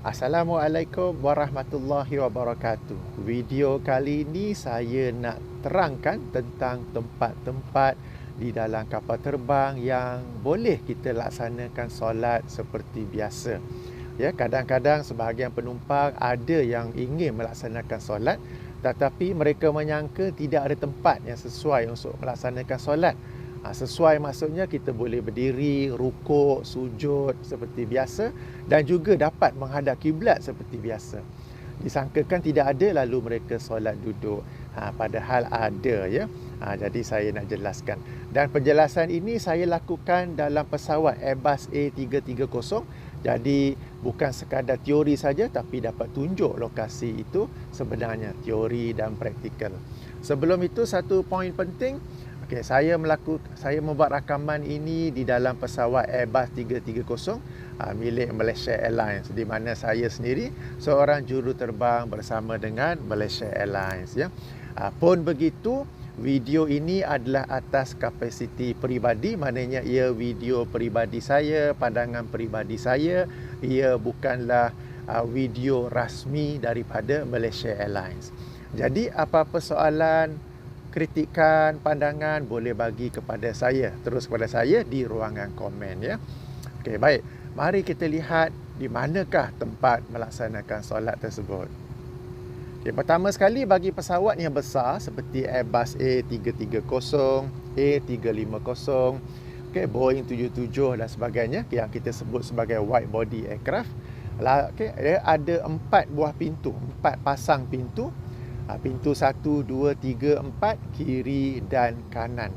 Assalamualaikum warahmatullahi wabarakatuh. Video kali ini saya nak terangkan tentang tempat-tempat di dalam kapal terbang yang boleh kita laksanakan solat seperti biasa. Ya, kadang-kadang sebahagian penumpang ada yang ingin melaksanakan solat tetapi mereka menyangka tidak ada tempat yang sesuai untuk melaksanakan solat. Sesuai maksudnya kita boleh berdiri, rukuk, sujud seperti biasa dan juga dapat menghadap kiblat seperti biasa. Disangkakan tidak ada lalu mereka solat duduk. Padahal ada ya. Jadi saya nak jelaskan. Dan penjelasan ini saya lakukan dalam pesawat Airbus A330. Jadi bukan sekadar teori saja tapi dapat tunjuk lokasi itu sebenarnya teori dan praktikal. Sebelum itu satu poin penting. Okay, saya membuat rakaman ini di dalam pesawat Airbus 330 milik Malaysia Airlines, di mana saya sendiri seorang juruterbang bersama dengan Malaysia Airlines ya. Pun begitu, video ini adalah atas kapasiti peribadi, maknanya ia video peribadi saya, pandangan peribadi saya, ia bukanlah video rasmi daripada Malaysia Airlines. Jadi apa-apa soalan, kritikan, pandangan boleh bagi kepada saya, terus kepada saya di ruangan komen ya. Okey, baik. Mari kita lihat di manakah tempat melaksanakan solat tersebut. Okey, pertama sekali bagi pesawat yang besar seperti Airbus A330, A350, okey, Boeing 77 dan sebagainya yang kita sebut sebagai wide body aircraft. Okey, dia ada 4 buah pintu, 4 pasang pintu. Pintu 1, 2, 3, 4 kiri dan kanan.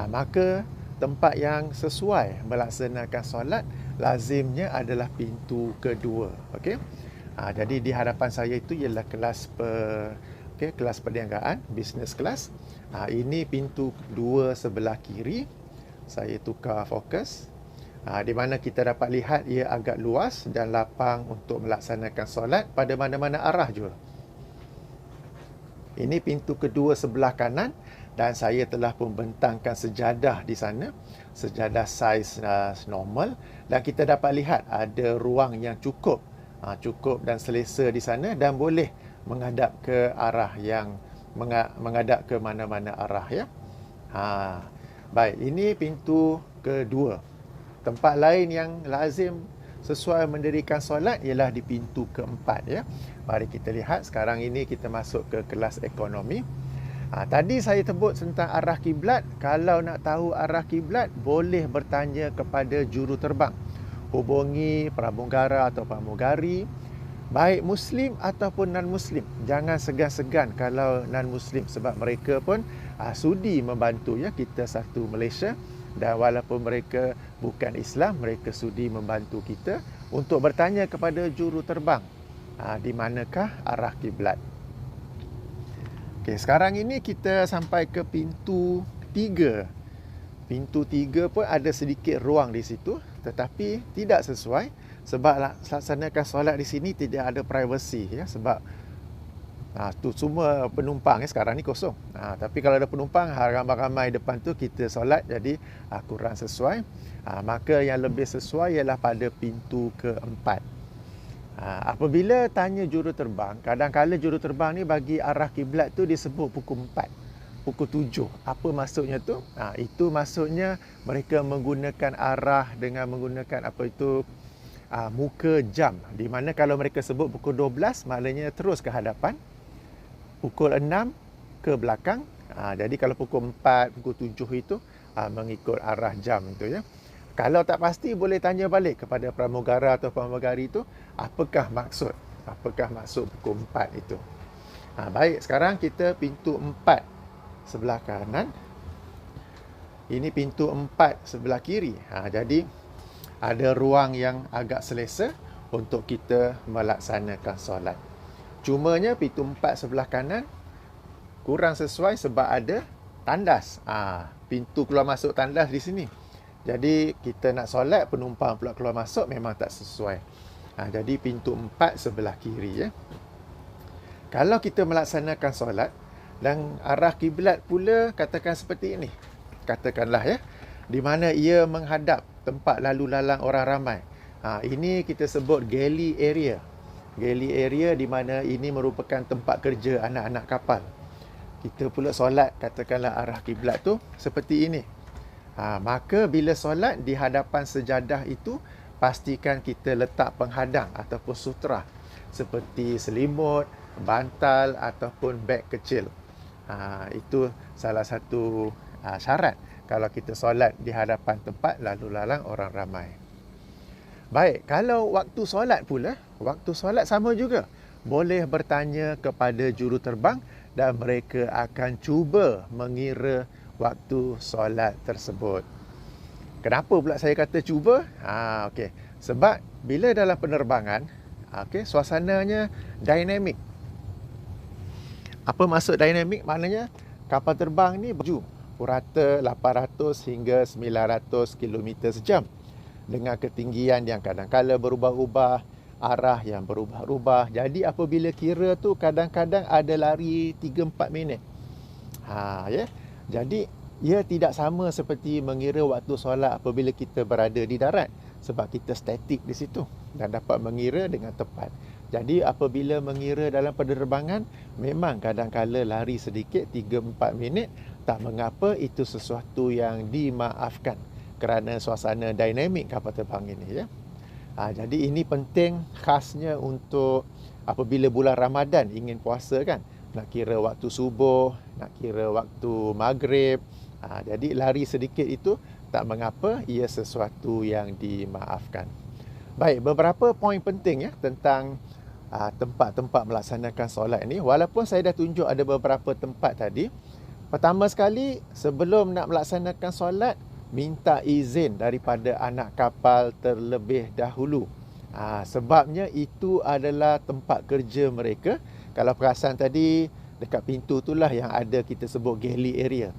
Maka tempat yang sesuai melaksanakan solat lazimnya adalah pintu kedua. Okey. Jadi di hadapan saya itu ialah kelas perniagaan, business class. Ini pintu kedua sebelah kiri. Saya tukar fokus. Di mana kita dapat lihat ia agak luas dan lapang untuk melaksanakan solat pada mana-mana arah jua. Ini pintu kedua sebelah kanan dan saya telah pun bentangkan sejadah di sana. Sejadah saiz normal dan kita dapat lihat ada ruang yang cukup dan selesa di sana dan boleh menghadap ke arah yang menghadap ke mana-mana arah ya. Baik, ini pintu kedua. Tempat lain yang lazim sesuai mendirikan solat ialah di pintu keempat ya. Mari kita lihat sekarang ini kita masuk ke kelas ekonomi. Tadi saya sebut tentang arah kiblat. Kalau nak tahu arah kiblat boleh bertanya kepada juruterbang. Hubungi pramugara atau pramugari baik muslim ataupun non muslim. Jangan segan-segan kalau non muslim sebab mereka pun sudi membantu ya, kita satu Malaysia. Dan walaupun mereka bukan Islam, mereka sudi membantu kita untuk bertanya kepada juruterbang di manakah arah kiblat. Okey, sekarang ini kita sampai ke pintu 3. Pintu 3 pun ada sedikit ruang di situ tetapi tidak sesuai sebab laksanakan solat di sini tidak ada privacy ya, sebab tu semua penumpang sekarang ni kosong. Tapi kalau ada penumpang ramai-ramai depan tu kita solat, jadi kurang sesuai. Maka yang lebih sesuai ialah pada pintu keempat. Apabila tanya juruterbang, kadang-kadang juruterbang ni bagi arah kiblat tu disebut pukul 4, pukul 7. Apa maksudnya tu? Itu maksudnya mereka menggunakan arah dengan menggunakan muka jam. Di mana kalau mereka sebut pukul 12 maknanya terus ke hadapan. Pukul 6 ke belakang. Jadi kalau pukul 4, pukul 7 itu mengikut arah jam itu ya. Kalau tak pasti boleh tanya balik kepada pramugara atau pramugari itu apakah maksud pukul 4 itu. Baik, sekarang kita pintu 4 sebelah kanan. Ini pintu 4 sebelah kiri. Jadi ada ruang yang agak selesa untuk kita melaksanakan solat. Cumanya pintu 4 sebelah kanan kurang sesuai sebab ada tandas. Pintu keluar masuk tandas di sini. Jadi kita nak solat, penumpang pula keluar masuk memang tak sesuai. Jadi pintu 4 sebelah kiri ya. Kalau kita melaksanakan solat dan arah kiblat pula katakan seperti ini. Katakanlah ya, di mana ia menghadap tempat lalu lalang orang ramai. Ini kita sebut galley area. Galley area di mana ini merupakan tempat kerja anak-anak kapal. Kita pula solat, katakanlah arah kiblat tu seperti ini. Maka bila solat di hadapan sejadah itu, pastikan kita letak penghadang ataupun sutera seperti selimut, bantal ataupun beg kecil. Itu salah satu syarat kalau kita solat di hadapan tempat lalu lalang orang ramai. Baik, kalau waktu solat pula, waktu solat sama juga. Boleh bertanya kepada juruterbang dan mereka akan cuba mengira waktu solat tersebut. Kenapa pula saya kata cuba? Okey. Sebab bila dalam penerbangan, suasananya dinamik. Apa maksud dinamik? Maknanya kapal terbang ni berlaju purata 800 hingga 900 km sejam dengan ketinggian yang kadang-kala berubah-ubah, arah yang berubah-ubah. Jadi apabila kira tu kadang-kadang ada lari 3-4 minit. Jadi ia tidak sama seperti mengira waktu solat apabila kita berada di darat, sebab kita statik di situ dan dapat mengira dengan tepat. Jadi apabila mengira dalam penerbangan, memang kadang-kala lari sedikit 3-4 minit, tak mengapa, itu sesuatu yang dimaafkan kerana suasana dinamik kapal terbang ini, ya. Jadi ini penting khasnya untuk apabila bulan Ramadan ingin puasa kan, nak kira waktu subuh, nak kira waktu maghrib. Jadi lari sedikit itu tak mengapa, ia sesuatu yang dimaafkan. Baik, beberapa poin penting ya tentang tempat-tempat melaksanakan solat ini. Walaupun saya dah tunjuk ada beberapa tempat tadi. Pertama sekali, sebelum nak melaksanakan solat, minta izin daripada anak kapal terlebih dahulu. Sebabnya itu adalah tempat kerja mereka. Kalau perasan tadi, dekat pintu itulah yang ada kita sebut galley area.